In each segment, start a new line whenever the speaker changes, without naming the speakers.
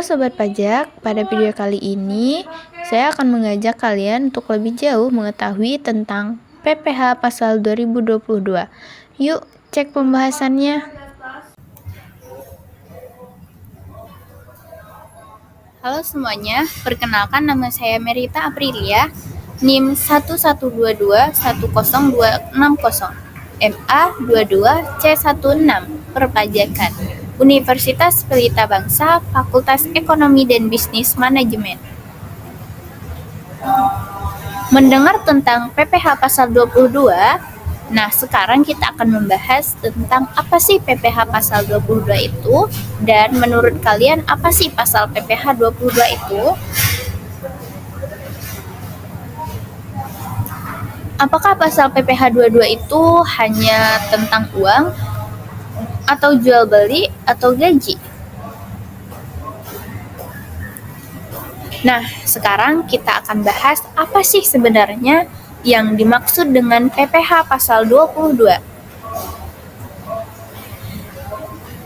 Halo Sobat Pajak, pada video kali ini saya akan mengajak kalian untuk lebih jauh mengetahui tentang PPh pasal 2022. Yuk cek pembahasannya.
Halo semuanya, perkenalkan nama saya Merita Aprilia, NIM 112210260, MA 22C16, Perpajakan, Universitas Pelita Bangsa, Fakultas Ekonomi dan Bisnis Manajemen. Mendengar tentang PPh pasal 22, nah sekarang kita akan membahas tentang apa sih PPh pasal 22 itu, dan menurut kalian apa sih pasal PPh 22 itu? Apakah pasal PPh 22 itu hanya tentang uang, atau jual beli, atau gaji? Nah, sekarang kita akan bahas apa sih sebenarnya yang dimaksud dengan PPh pasal 22.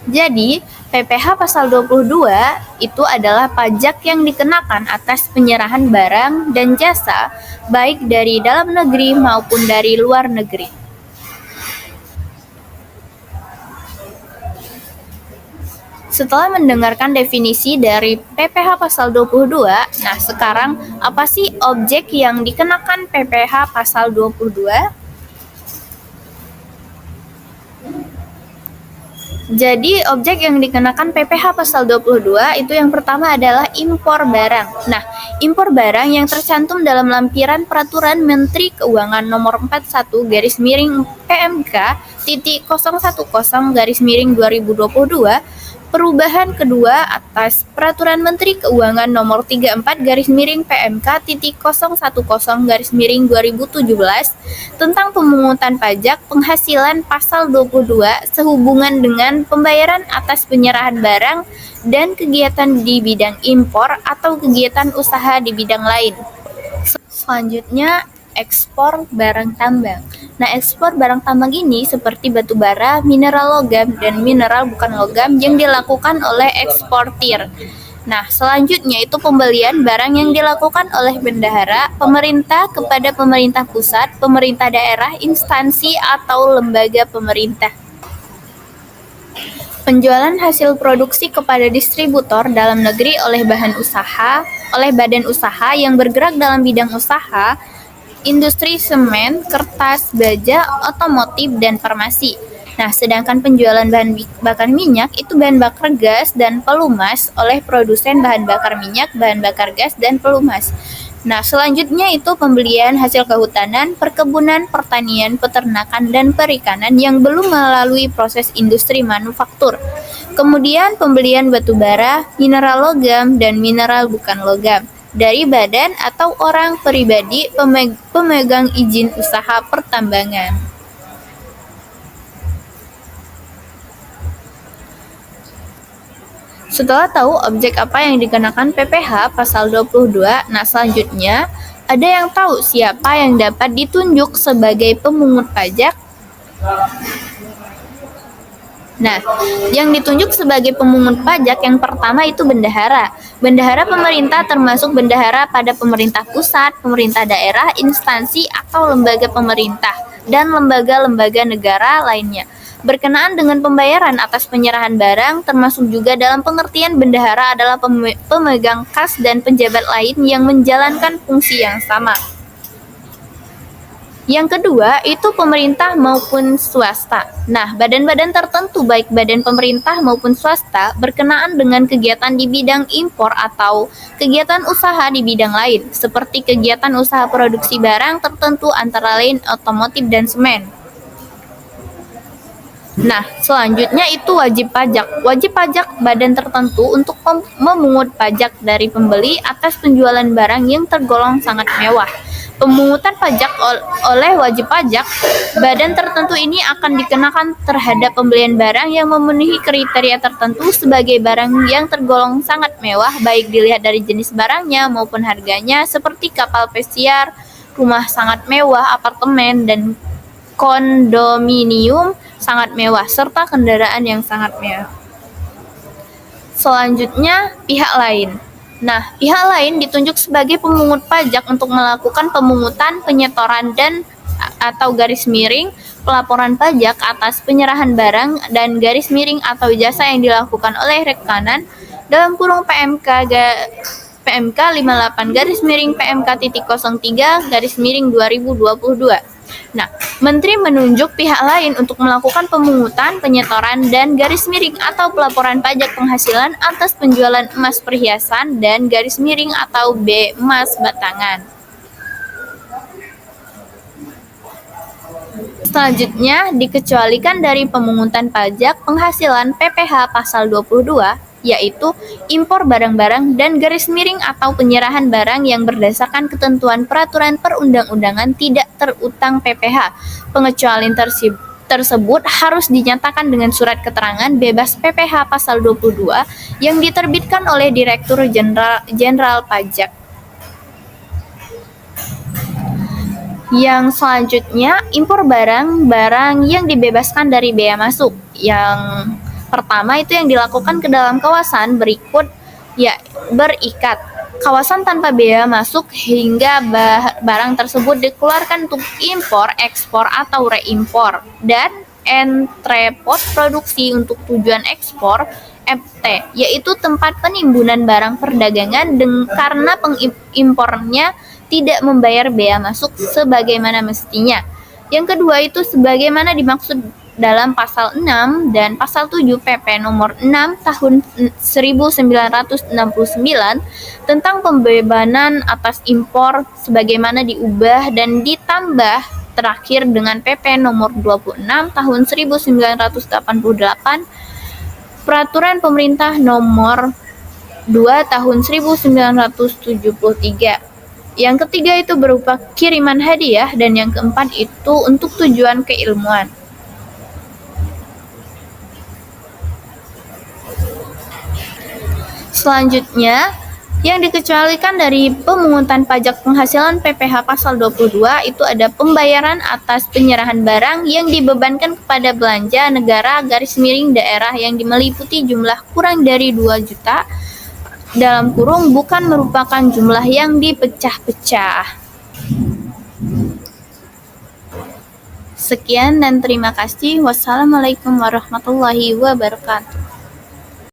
Jadi, PPh pasal 22 itu adalah pajak yang dikenakan atas penyerahan barang dan jasa baik dari dalam negeri maupun dari luar negeri. Setelah mendengarkan definisi dari PPh pasal 22, nah sekarang apa sih objek yang dikenakan PPh pasal 22? Jadi, objek yang dikenakan PPh pasal 22 itu yang pertama adalah impor barang. Nah, impor barang yang tercantum dalam lampiran Peraturan Menteri Keuangan Nomor 41 PMK titik 010 2022 perubahan kedua atas Peraturan Menteri Keuangan Nomor 34 PMK titik 010 2017 tentang pemungutan pajak penghasilan pasal 22 sehubungan dengan pembayaran atas penyerahan barang dan kegiatan di bidang impor atau kegiatan usaha di bidang lain. Selanjutnya, ekspor barang tambang. Nah, ekspor barang tambang ini seperti batu bara, mineral logam, dan mineral bukan logam yang dilakukan oleh eksportir. Nah, selanjutnya itu pembelian barang yang dilakukan oleh bendahara, pemerintah kepada pemerintah pusat, pemerintah daerah, instansi, atau lembaga pemerintah. Penjualan hasil produksi kepada distributor dalam negeri oleh badan usaha yang bergerak dalam bidang usaha, industri semen, kertas, baja, otomotif, dan farmasi. Nah, sedangkan penjualan bahan bakar minyak itu bahan bakar gas dan pelumas oleh produsen bahan bakar minyak, bahan bakar gas, dan pelumas. Nah, selanjutnya itu pembelian hasil kehutanan, perkebunan, pertanian, peternakan, dan perikanan yang belum melalui proses industri manufaktur. Kemudian pembelian batu bara, mineral logam, dan mineral bukan logam dari badan atau orang pribadi pemegang izin usaha pertambangan. Setelah tahu objek apa yang dikenakan PPh pasal 22, nah selanjutnya ada yang tahu siapa yang dapat ditunjuk sebagai pemungut pajak? Nah, yang ditunjuk sebagai pemungut pajak yang pertama itu bendahara. Bendahara pemerintah termasuk bendahara pada pemerintah pusat, pemerintah daerah, instansi atau lembaga pemerintah, dan lembaga-lembaga negara lainnya. Berkenaan dengan pembayaran atas penyerahan barang, termasuk juga dalam pengertian bendahara adalah pemegang kas dan penjabat lain yang menjalankan fungsi yang sama. Yang kedua, itu pemerintah maupun swasta. Nah, badan-badan tertentu baik badan pemerintah maupun swasta berkenaan dengan kegiatan di bidang impor atau kegiatan usaha di bidang lain, seperti kegiatan usaha produksi barang tertentu antara lain otomotif dan semen. Nah, selanjutnya itu wajib pajak. Wajib pajak badan tertentu untuk memungut pajak dari pembeli atas penjualan barang yang tergolong sangat mewah. Pemungutan pajak oleh wajib pajak badan tertentu ini akan dikenakan terhadap pembelian barang yang memenuhi kriteria tertentu sebagai barang yang tergolong sangat mewah, baik dilihat dari jenis barangnya maupun harganya, seperti kapal pesiar, rumah sangat mewah, apartemen, dan kondominium sangat mewah, serta kendaraan yang sangat mewah. Selanjutnya, pihak lain. Nah, pihak lain ditunjuk sebagai pemungut pajak untuk melakukan pemungutan, penyetoran, dan atau garis miring pelaporan pajak atas penyerahan barang dan garis miring atau jasa yang dilakukan oleh rekanan dalam kurung PMK 58 garis miring PMK titik 03 garis miring 2022. Nah, Menteri menunjuk pihak lain untuk melakukan pemungutan, penyetoran, dan garis miring atau pelaporan pajak penghasilan atas penjualan emas perhiasan dan garis miring atau B emas batangan. Selanjutnya, dikecualikan dari pemungutan pajak penghasilan PPh pasal 22, yaitu impor barang-barang dan garis miring atau penyerahan barang yang berdasarkan ketentuan peraturan perundang-undangan tidak terutang PPh. Pengecualian tersebut harus dinyatakan dengan surat keterangan bebas PPh pasal 22 yang diterbitkan oleh Direktur Jenderal Pajak. Yang selanjutnya, impor barang-barang yang dibebaskan dari bea masuk. Yang pertama itu yang dilakukan ke dalam kawasan berikut, ya berikat. Kawasan tanpa bea masuk hingga barang tersebut dikeluarkan untuk impor, ekspor atau reimpor. Dan entrepot produksi untuk tujuan ekspor, FT, yaitu tempat penimbunan barang perdagangan karena pengimpornya tidak membayar bea masuk sebagaimana mestinya. Yang kedua itu sebagaimana dimaksud dalam pasal 6 dan pasal 7 PP nomor 6 tahun 1969 tentang pembebanan atas impor sebagaimana diubah dan ditambah terakhir dengan PP nomor 26 tahun 1988 Peraturan Pemerintah nomor 2 tahun 1973. Yang ketiga itu berupa kiriman hadiah dan yang keempat itu untuk tujuan keilmuan. Selanjutnya, yang dikecualikan dari pemungutan pajak penghasilan PPh pasal 22 itu ada pembayaran atas penyerahan barang yang dibebankan kepada belanja negara garis miring daerah yang meliputi jumlah kurang dari 2 juta dalam kurung bukan merupakan jumlah yang dipecah-pecah. Sekian dan terima kasih. Wassalamualaikum warahmatullahi wabarakatuh.